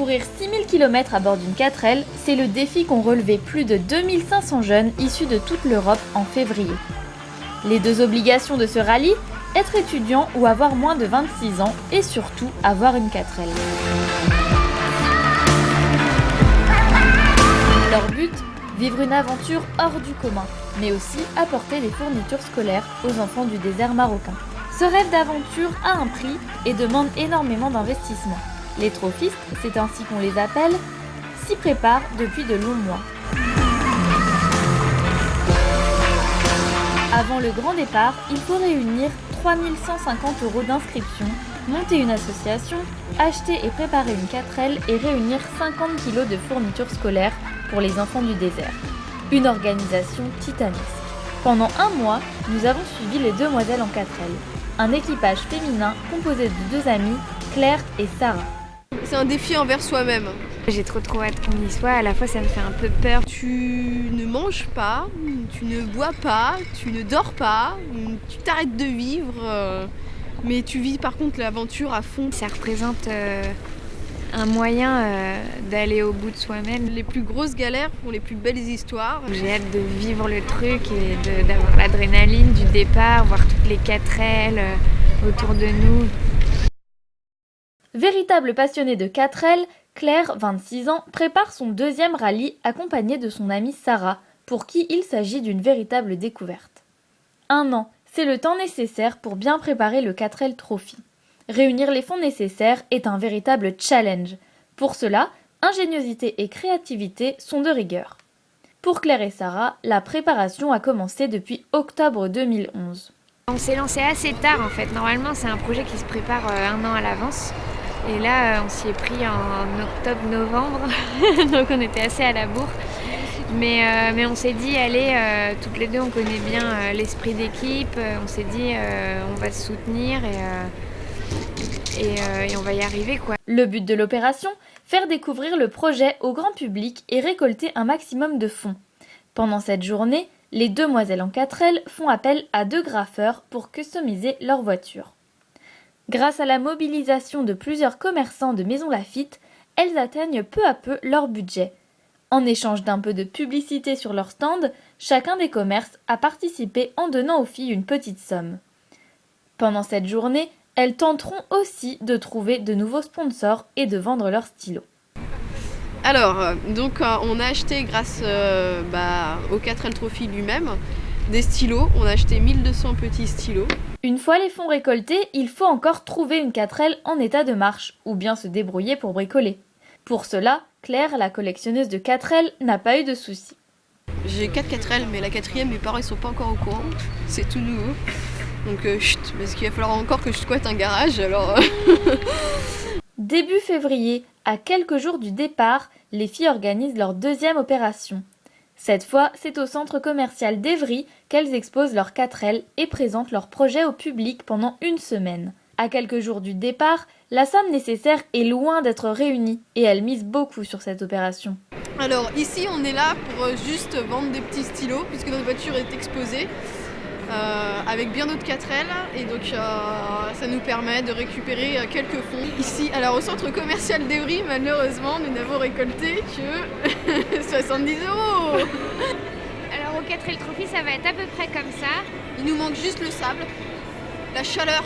Courir 6000 km à bord d'une 4L, c'est le défi qu'ont relevé plus de 2500 jeunes issus de toute l'Europe en février. Les deux obligations de ce rallye, être étudiant ou avoir moins de 26 ans et surtout avoir une 4L. Leur but, vivre une aventure hors du commun, mais aussi apporter des fournitures scolaires aux enfants du désert marocain. Ce rêve d'aventure a un prix et demande énormément d'investissement. Les trophistes, c'est ainsi qu'on les appelle, s'y préparent depuis de longs mois. Avant le grand départ, il faut réunir 3 150 € d'inscription, monter une association, acheter et préparer une 4L et réunir 50 kg de fournitures scolaires pour les enfants du désert. Une organisation titanesque. Pendant un mois, nous avons suivi les demoiselles en 4L. Un équipage féminin composé de deux amies, Claire et Sarah. C'est un défi envers soi-même. J'ai trop hâte qu'on y soit, à la fois ça me fait un peu peur. Tu ne manges pas, tu ne bois pas, tu ne dors pas, tu t'arrêtes de vivre, mais tu vis par contre l'aventure à fond. Ça représente un moyen d'aller au bout de soi-même. Les plus grosses galères font les plus belles histoires. J'ai hâte de vivre le truc et d'avoir l'adrénaline du départ, voir toutes les 4L autour de nous. Véritable passionnée de 4L, Claire, 26 ans, prépare son deuxième rallye accompagnée de son amie Sarah, pour qui il s'agit d'une véritable découverte. 1 an, c'est le temps nécessaire pour bien préparer le 4L Trophy. Réunir les fonds nécessaires est un véritable challenge. Pour cela, ingéniosité et créativité sont de rigueur. Pour Claire et Sarah, la préparation a commencé depuis octobre 2011. On s'est lancé assez tard en fait. Normalement, c'est un projet qui se prépare 1 an à l'avance. Et là, on s'y est pris en octobre-novembre, donc on était assez à la bourre. Mais on s'est dit, allez, toutes les deux, on connaît bien l'esprit d'équipe. On s'est dit, on va se soutenir et on va y arriver, quoi. Le but de l'opération, faire découvrir le projet au grand public et récolter un maximum de fonds. Pendant cette journée, les demoiselles en 4L font appel à 2 graffeurs pour customiser leur voiture. Grâce à la mobilisation de plusieurs commerçants de Maison Lafitte, elles atteignent peu à peu leur budget. En échange d'un peu de publicité sur leur stand, chacun des commerces a participé en donnant aux filles une petite somme. Pendant cette journée, elles tenteront aussi de trouver de nouveaux sponsors et de vendre leurs stylos. Alors, donc on a acheté grâce au 4L Trophy lui-même des stylos. On a acheté 1200 petits stylos. Une fois les fonds récoltés, il faut encore trouver une 4L en état de marche, ou bien se débrouiller pour bricoler. Pour cela, Claire, la collectionneuse de 4L, n'a pas eu de soucis. J'ai 4 4L, mais la 4e, mes parents ils sont pas encore au courant. C'est tout nouveau. Donc parce qu'il va falloir encore que je squatte un garage, alors... Début février, à quelques jours du départ, les filles organisent leur deuxième opération. Cette fois, c'est au centre commercial d'Evry qu'elles exposent leurs 4L et présentent leur projet au public pendant 1 semaine. À quelques jours du départ, la somme nécessaire est loin d'être réunie et elles misent beaucoup sur cette opération. Alors ici, on est là pour juste vendre des petits stylos puisque notre voiture est exposée avec bien d'autres 4L et donc ça nous permet de récupérer quelques fonds. Ici, alors au centre commercial d'Evry, malheureusement, nous n'avons récolté que 70 €. Alors au 4L Trophy, ça va être à peu près comme ça. Il nous manque juste le sable, la chaleur,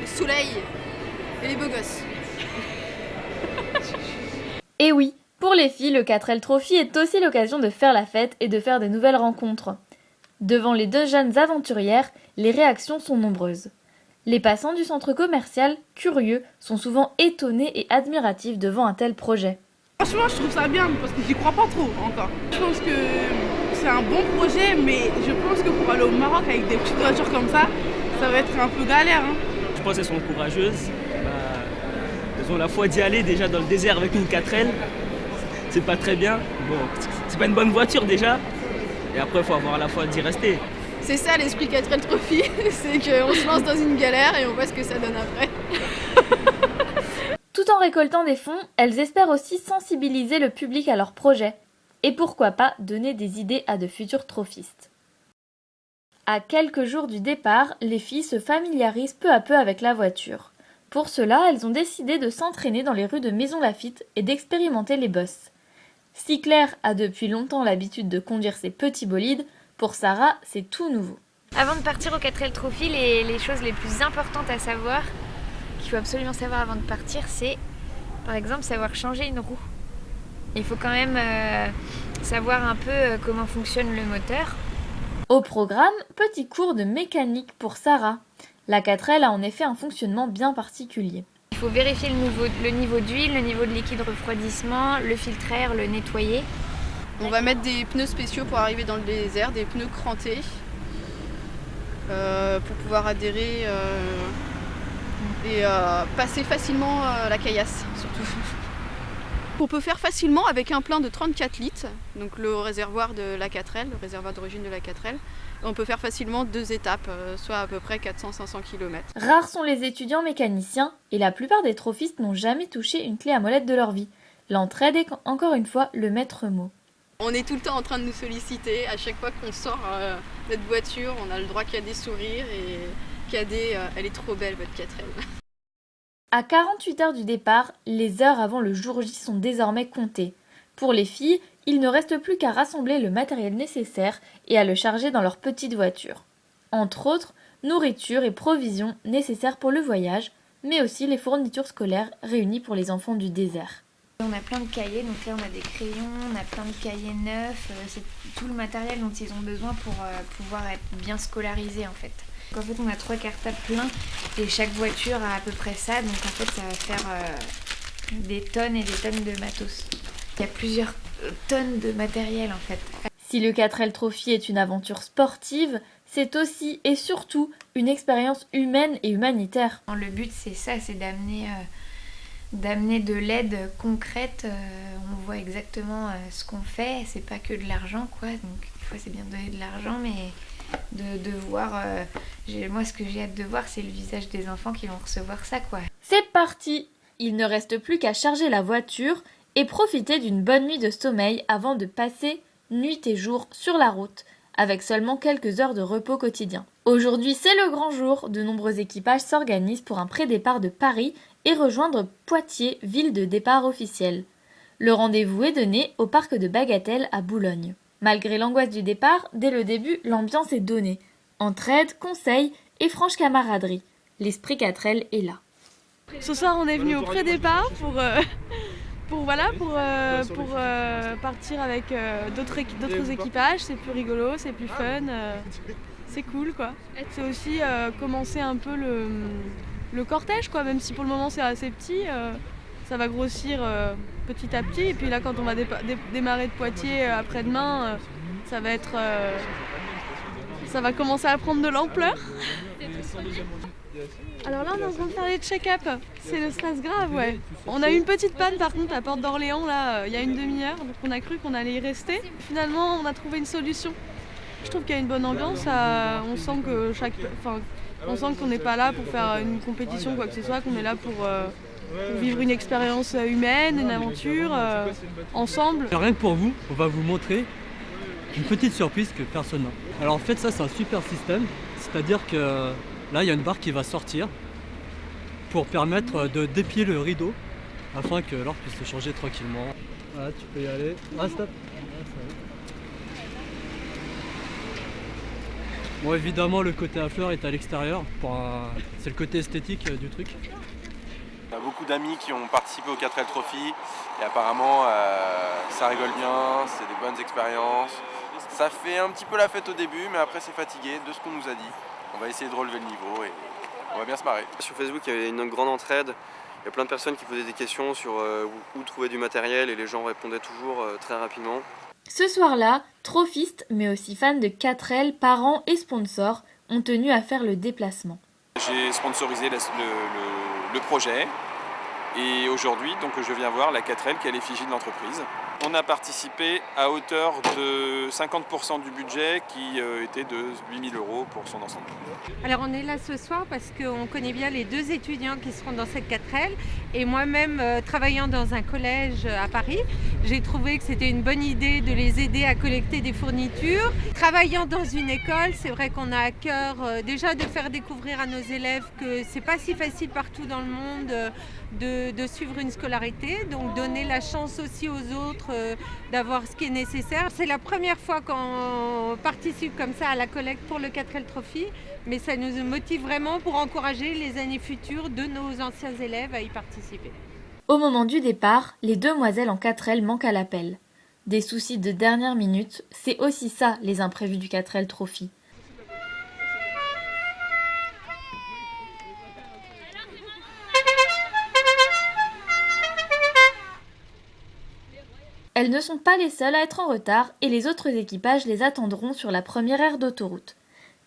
le soleil et les beaux gosses. Et oui, pour les filles, le 4L Trophy est aussi l'occasion de faire la fête et de faire de nouvelles rencontres. Devant les 2 jeunes aventurières, les réactions sont nombreuses. Les passants du centre commercial, curieux, sont souvent étonnés et admiratifs devant un tel projet. Franchement, je trouve ça bien parce que j'y crois pas trop encore. Je pense que c'est un bon projet, mais je pense que pour aller au Maroc avec des petites voitures comme ça va être un peu galère. Je pense qu'elles sont courageuses. Elles ont la foi d'y aller déjà dans le désert avec une 4L. C'est pas très bien. Bon, c'est pas une bonne voiture déjà. Et après, il faut avoir la foi d'y rester. C'est ça l'esprit 4L Trophy, c'est qu'on se lance dans une galère et on voit ce que ça donne après. Tout en récoltant des fonds, elles espèrent aussi sensibiliser le public à leur projet. Et pourquoi pas donner des idées à de futurs trophistes. À quelques jours du départ, les filles se familiarisent peu à peu avec la voiture. Pour cela, elles ont décidé de s'entraîner dans les rues de Maisons-Laffitte et d'expérimenter les bosses. Si Claire a depuis longtemps l'habitude de conduire ses petits bolides, pour Sarah, c'est tout nouveau. Avant de partir au 4L Trophy, les choses les plus importantes à savoir, qu'il faut absolument savoir avant de partir, c'est par exemple savoir changer une roue. Il faut quand même savoir un peu comment fonctionne le moteur. Au programme, petit cours de mécanique pour Sarah. La 4L a en effet un fonctionnement bien particulier. Il faut vérifier le niveau d'huile, le niveau de liquide refroidissement, le filtre air, le nettoyer. On va mettre des pneus spéciaux pour arriver dans le désert, des pneus crantés, pour pouvoir adhérer et passer facilement la caillasse surtout. On peut faire facilement avec un plein de 34 litres, donc le réservoir de la 4L, le réservoir d'origine de la 4L. On peut faire facilement 2 étapes, soit à peu près 400-500 km. Rares sont les étudiants mécaniciens et la plupart des trophistes n'ont jamais touché une clé à molette de leur vie. L'entraide est encore une fois le maître mot. On est tout le temps en train de nous solliciter. À chaque fois qu'on sort notre voiture, on a le droit qu'il y a des sourires et qu'il y a des elle est trop belle votre 4L. À 48 heures du départ, les heures avant le jour J sont désormais comptées. Pour les filles, il ne reste plus qu'à rassembler le matériel nécessaire et à le charger dans leur petite voiture. Entre autres, nourriture et provisions nécessaires pour le voyage, mais aussi les fournitures scolaires réunies pour les enfants du désert. On a plein de cahiers, donc là on a des crayons, on a plein de cahiers neufs, c'est tout le matériel dont ils ont besoin pour pouvoir être bien scolarisés en fait. Donc en fait on a 3 cartables pleins et chaque voiture a à peu près ça, donc en fait ça va faire des tonnes et des tonnes de matos. Il y a plusieurs tonnes de matériel en fait. Si le 4L Trophy est une aventure sportive, c'est aussi et surtout une expérience humaine et humanitaire. Le but c'est ça, c'est d'amener de l'aide concrète. On voit exactement ce qu'on fait, c'est pas que de l'argent quoi, donc des fois c'est bien de donner de l'argent, mais de voir, moi ce que j'ai hâte de voir c'est le visage des enfants qui vont recevoir ça quoi. C'est parti! Il ne reste plus qu'à charger la voiture et profiter d'une bonne nuit de sommeil avant de passer nuit et jour sur la route, avec seulement quelques heures de repos quotidien. Aujourd'hui, c'est le grand jour. De nombreux équipages s'organisent pour un pré-départ de Paris et rejoindre Poitiers, ville de départ officielle. Le rendez-vous est donné au parc de Bagatelle à Boulogne. Malgré l'angoisse du départ, dès le début, l'ambiance est donnée. Entraide, conseils et franche camaraderie. L'esprit 4L est là. Ce soir, on est venu au pré-départ pour partir avec d'autres équipages. C'est plus rigolo, c'est plus fun, c'est cool quoi. C'est aussi commencer un peu le cortège quoi, même si pour le moment c'est assez petit, ça va grossir petit à petit. Et puis là quand on va démarrer de Poitiers après-demain, ça va commencer à prendre de l'ampleur. Alors là on est en train de faire les check-up, c'est le stress grave ouais. On a eu une petite panne par contre à Porte d'Orléans là, il y a une demi-heure, donc on a cru qu'on allait y rester. Finalement on a trouvé une solution. Je trouve qu'il y a une bonne ambiance, on sent qu'on n'est pas là pour faire une compétition ou quoi que ce soit, qu'on est là pour vivre une expérience humaine, une aventure, ensemble. Rien que pour vous, on va vous montrer une petite surprise que personne n'a. Alors en fait ça c'est un super système, c'est-à-dire que là, il y a une barre qui va sortir pour permettre de déplier le rideau afin que l'or puisse se changer tranquillement. Voilà, tu peux y aller. Ah, stop. Bon, évidemment, le côté à fleurs est à l'extérieur. C'est le côté esthétique du truc. On a beaucoup d'amis qui ont participé au 4L Trophy et apparemment, ça rigole bien, c'est des bonnes expériences. Ça fait un petit peu la fête au début, mais après, c'est fatigué de ce qu'on nous a dit. On va essayer de relever le niveau et on va bien se marrer. Sur Facebook, il y avait une grande entraide. Il y a plein de personnes qui posaient des questions sur où trouver du matériel et les gens répondaient toujours très rapidement. Ce soir-là, trophistes, mais aussi fans de 4L, parents et sponsors, ont tenu à faire le déplacement. J'ai sponsorisé le projet et aujourd'hui, donc, je viens voir la 4L qui est à l'effigie de l'entreprise. on a participé à hauteur de 50% du budget qui était de 8 000 € pour son ensemble. Alors on est là ce soir parce qu'on connaît bien les 2 étudiants qui seront dans cette 4L et moi-même travaillant dans un collège à Paris, j'ai trouvé que c'était une bonne idée de les aider à collecter des fournitures. Travaillant dans une école, c'est vrai qu'on a à cœur déjà de faire découvrir à nos élèves que c'est pas si facile partout dans le monde de suivre une scolarité, donc donner la chance aussi aux autres d'avoir ce qui est nécessaire. C'est la première fois qu'on participe comme ça à la collecte pour le 4L Trophy, mais ça nous motive vraiment pour encourager les années futures de nos anciens élèves à y participer. Au moment du départ, les demoiselles en 4L manquent à l'appel. Des soucis de dernière minute, c'est aussi ça les imprévus du 4L Trophy. Elles ne sont pas les seules à être en retard et les autres équipages les attendront sur la première aire d'autoroute.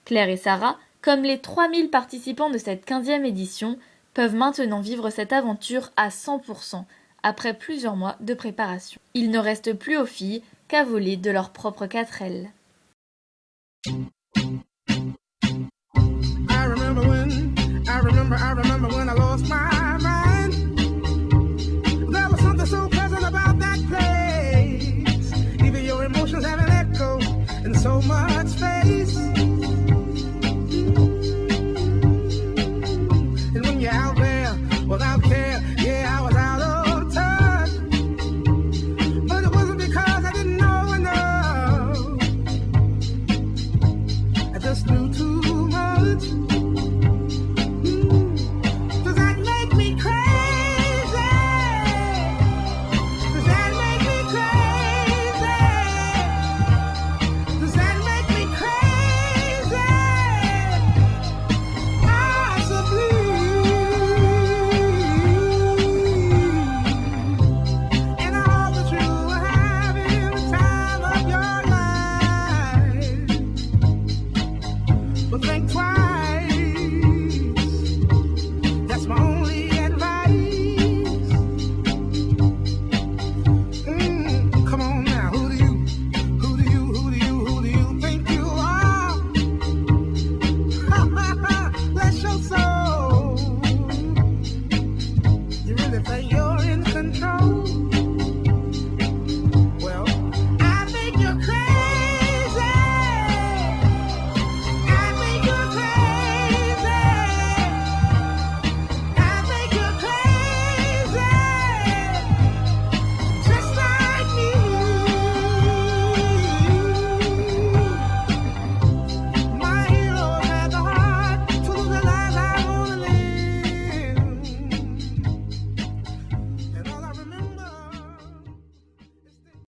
Claire et Sarah, comme les 3000 participants de cette 15e édition, peuvent maintenant vivre cette aventure à 100%, après plusieurs mois de préparation. Il ne reste plus aux filles qu'à voler de leur propre 4L. I remember when I lost my mind. There was something so pleasant about that place. Even your emotions have an echo in so much space.